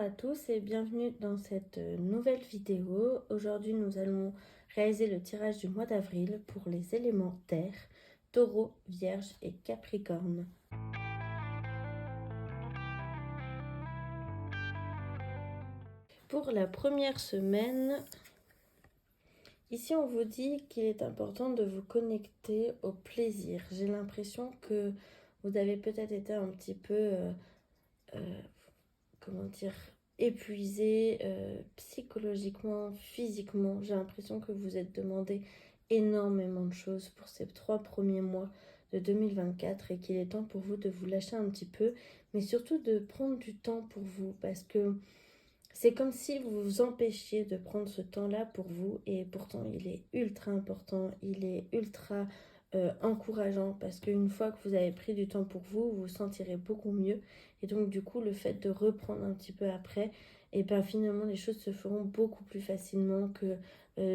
Bonjour à tous et bienvenue dans cette nouvelle vidéo. Aujourd'hui, nous allons réaliser le tirage du mois d'avril pour les éléments terre, taureau, vierge et capricorne. Pour la première semaine, ici on vous dit qu'il est important de vous connecter au plaisir. J'ai l'impression que vous avez peut-être été un petit peu, comment dire, épuisé psychologiquement, physiquement. J'ai l'impression que vous êtes demandé énormément de choses pour ces 3 premiers mois de 2024 et qu'il est temps pour vous de vous lâcher un petit peu, mais surtout de prendre du temps pour vous parce que c'est comme si vous vous empêchiez de prendre ce temps-là pour vous et pourtant il est ultra important, il est ultra encourageant parce qu'une fois que vous avez pris du temps pour vous, vous vous sentirez beaucoup mieux et donc du coup le fait de reprendre un petit peu après, et ben finalement les choses se feront beaucoup plus facilement que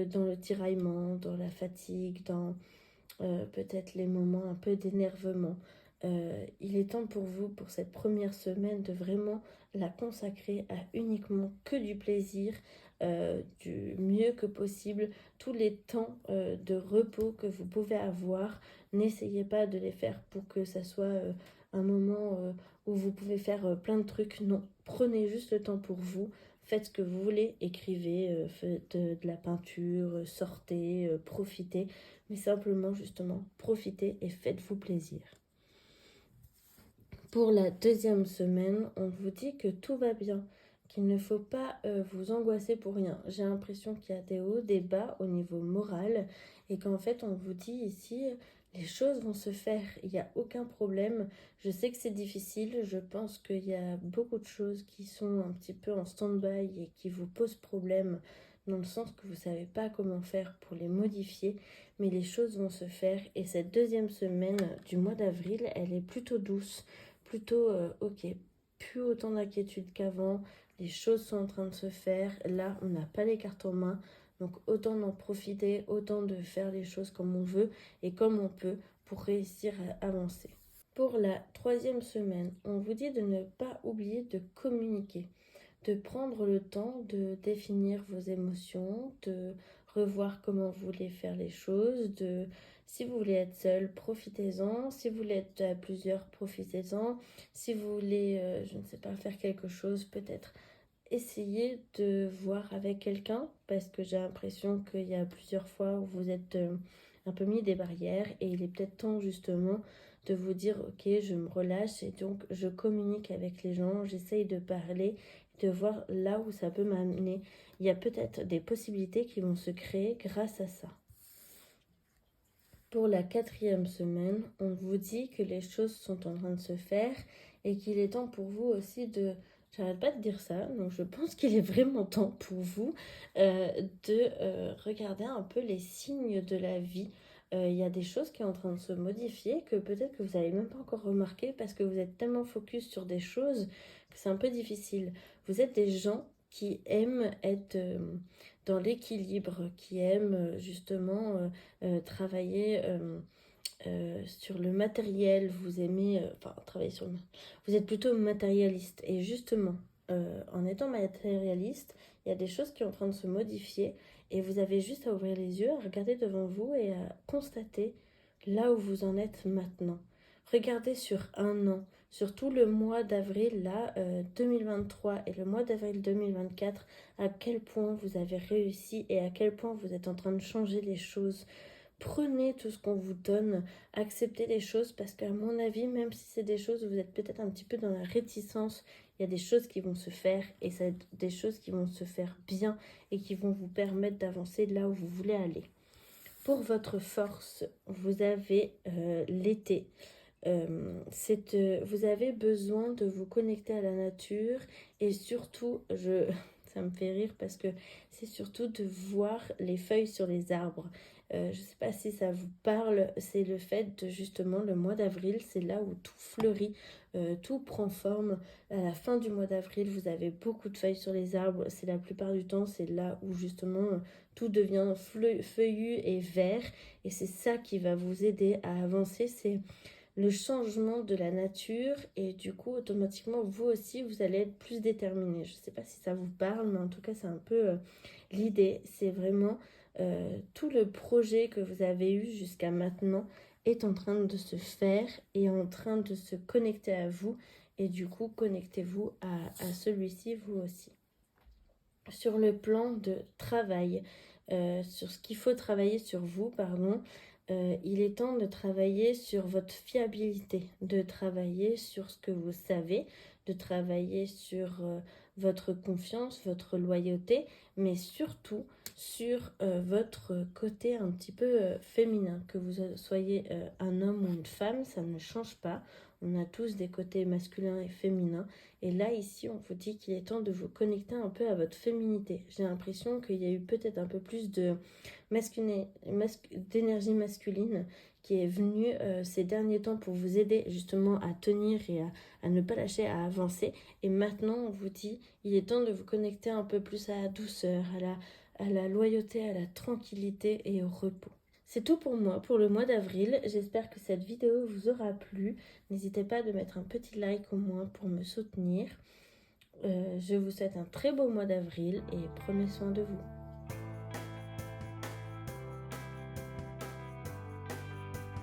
dans le tiraillement, dans la fatigue, dans peut-être les moments un peu d'énervement. Il est temps pour vous, pour cette première semaine, de vraiment la consacrer à uniquement que du plaisir, du mieux que possible. Tous les temps de repos que vous pouvez avoir, n'essayez pas de les faire pour que ça soit un moment où vous pouvez faire plein de trucs. Non, prenez juste le temps pour vous. Faites ce que vous voulez, écrivez, faites de la peinture, sortez, profitez, mais simplement justement profitez et faites-vous plaisir. Pour la deuxième semaine, on vous dit que tout va bien, qu'il ne faut pas vous angoisser pour rien. J'ai l'impression qu'il y a des hauts, des bas au niveau moral et qu'en fait on vous dit ici les choses vont se faire, il n'y a aucun problème. Je sais que c'est difficile, je pense qu'il y a beaucoup de choses qui sont un petit peu en stand-by et qui vous posent problème dans le sens que vous ne savez pas comment faire pour les modifier, mais les choses vont se faire et cette deuxième semaine du mois d'avril, elle est plutôt douce. Plutôt ok, plus autant d'inquiétude qu'avant, les choses sont en train de se faire, là on n'a pas les cartes en main, donc autant d'en profiter, autant de faire les choses comme on veut et comme on peut pour réussir à avancer. Pour la troisième semaine, on vous dit de ne pas oublier de communiquer, de prendre le temps de définir vos émotions, de revoir comment vous voulez faire les choses, de si vous voulez être seul, profitez-en, si vous voulez être à plusieurs, profitez-en, si vous voulez, je ne sais pas, faire quelque chose, peut-être essayez de voir avec quelqu'un, parce que j'ai l'impression qu'il y a plusieurs fois où vous êtes un peu mis des barrières et il est peut-être temps justement de vous dire ok, je me relâche et donc je communique avec les gens, j'essaye de parler, de voir là où ça peut m'amener. Il y a peut-être des possibilités qui vont se créer grâce à ça. Pour la quatrième semaine, on vous dit que les choses sont en train de se faire et qu'il est temps pour vous aussi de... J'arrête pas de dire ça, donc je pense qu'il est vraiment temps pour vous de regarder un peu les signes de la vie. Il y a des choses qui sont en train de se modifier que peut-être que vous n'avez même pas encore remarqué parce que vous êtes tellement focus sur des choses que c'est un peu difficile. Vous êtes des gens qui aiment être dans l'équilibre, qui aiment justement travailler sur le matériel, vous aimez, travailler sur le... Vous êtes plutôt matérialiste. Et justement, en étant matérialiste, il y a des choses qui sont en train de se modifier et vous avez juste à ouvrir les yeux, à regarder devant vous et à constater là où vous en êtes maintenant. Regardez sur un an, sur tout le mois d'avril là, 2023 et le mois d'avril 2024, à quel point vous avez réussi et à quel point vous êtes en train de changer les choses. Prenez tout ce qu'on vous donne, acceptez les choses parce qu'à mon avis, même si c'est des choses où vous êtes peut-être un petit peu dans la réticence, il y a des choses qui vont se faire et c'est des choses qui vont se faire bien et qui vont vous permettre d'avancer là où vous voulez aller. Pour votre force, vous avez l'été. Vous avez besoin de vous connecter à la nature et surtout, ça me fait rire parce que c'est surtout de voir les feuilles sur les arbres. Je ne sais pas si ça vous parle, c'est le fait de justement le mois d'avril, c'est là où tout fleurit, tout prend forme. À la fin du mois d'avril, vous avez beaucoup de feuilles sur les arbres, c'est la plupart du temps, c'est là où justement tout devient feuillu et vert et c'est ça qui va vous aider à avancer, c'est le changement de la nature et du coup automatiquement vous aussi vous allez être plus déterminé. Je ne sais pas si ça vous parle, mais en tout cas c'est un peu l'idée. C'est vraiment tout le projet que vous avez eu jusqu'à maintenant est en train de se faire et en train de se connecter à vous, et du coup connectez-vous à celui-ci vous aussi. Sur le plan de travail, sur ce qu'il faut travailler sur vous, pardon, il est temps de travailler sur votre fiabilité, de travailler sur ce que vous savez, de travailler sur votre confiance, votre loyauté, mais surtout sur votre côté un petit peu féminin. Que vous soyez un homme ou une femme, ça ne change pas. On a tous des côtés masculins et féminins. Et là, ici, on vous dit qu'il est temps de vous connecter un peu à votre féminité. J'ai l'impression qu'il y a eu peut-être un peu plus de d'énergie masculine qui est venue ces derniers temps pour vous aider justement à tenir et à ne pas lâcher, à avancer. Et maintenant, on vous dit, il est temps de vous connecter un peu plus à la douceur, à la loyauté, à la tranquillité et au repos. C'est tout pour moi pour le mois d'avril. J'espère que cette vidéo vous aura plu. N'hésitez pas de mettre un petit like au moins pour me soutenir. Je vous souhaite un très beau mois d'avril et prenez soin de vous.